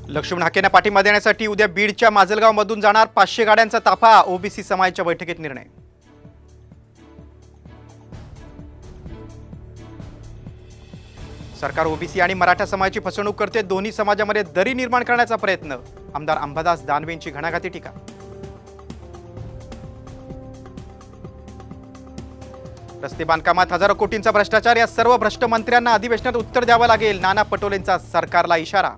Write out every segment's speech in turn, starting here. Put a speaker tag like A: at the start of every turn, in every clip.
A: लक्ष्मण हाकेंना पाठिंबा देण्यासाठी उद्या बीडच्या माजलगावमधून जाणार 500 गाड्यांचा ताफा. ओबीसी समाजाच्या बैठकीत निर्णय. सरकार ओबीसी आणि मराठा समाजाची फसवणूक करते. दोन्ही समाजामध्ये दरी निर्माण करण्याचा प्रयत्न. आमदार अंबादास दानवेंची घणाघाती टीका. रस्ते बांधकामात हजारो कोटींचा भ्रष्टाचार. या सर्व भ्रष्ट मंत्र्यांना अधिवेशनात उत्तर द्यावं लागेल. नाना पटोलेंचा सरकारला इशारा.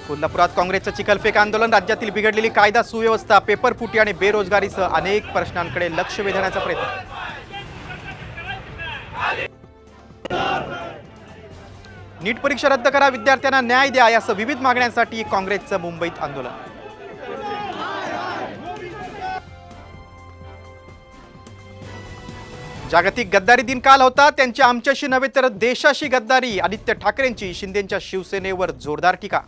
A: कोल्हापुरात काँग्रेसचं चिखलफेक आंदोलन. राज्यातील बिघडलेली कायदा सुव्यवस्था, पेपरफुटी आणि बेरोजगारीसह अनेक प्रश्नांकडे लक्ष वेधण्याचा प्रयत्न. नीट परीक्षा रद्द करा, विद्यार्थ्यांना न्याय द्या, यासह विविध मागण्यांसाठी काँग्रेसचं मुंबईत आंदोलन. जागतिक गद्दारी दिन काल होता. त्यांची आमच्याशी नव्हे तर देशाशी गद्दारी. आदित्य ठाकरेंची शिंदेंच्या शिवसेनेवर जोरदार टीका.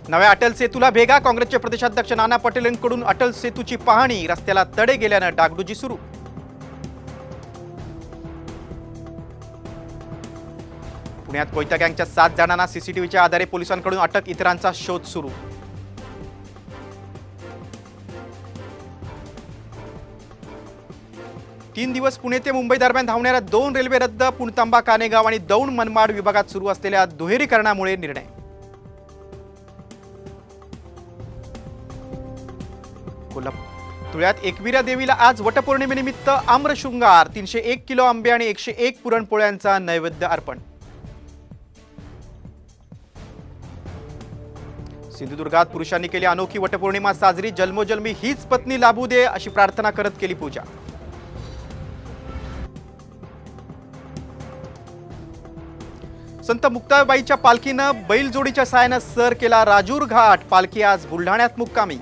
A: नव्या अटल सेतूला भेगा. काँग्रेसचे प्रदेशाध्यक्ष नाना पटोलेंकडून अटल सेतूची पाहणी. रस्त्याला तडे गेल्यानं डागडुजी सुरू. पुण्यात कोयता गँगच्या 7 जणांना सीसीटीव्हीच्या आधारे पोलिसांकडून अटक. इतरांचा शोध सुरू. तीन दिवस पुणे ते मुंबई दरम्यान धावणाऱ्या 2 रेल्वे रद्द. पुणतांबा कानेगाव आणि दौंड मनमाड विभागात सुरू असलेल्या दुहेरीकरणामुळे निर्णय. धुळ्यात एकविरा देवीला आज वटपौर्णिमेनिमित्त आम्रशृंगार. 301 किलो आंबे आणि 101 पुरणपोळ्यांचा नैवेद्य अर्पण. सिंधुदुर्गात पुरुषांनी केली अनोखी वटपौर्णिमा साजरी. जन्मोजन्मी हीच पत्नी लाभू दे अशी प्रार्थना करत केली पूजा. संत मुक्ताबाईच्या पालखीनं बैलजोडीच्या साहाय्यानं सर केला राजूर घाट. पालखी आज बुलढाण्यात मुक्कामी.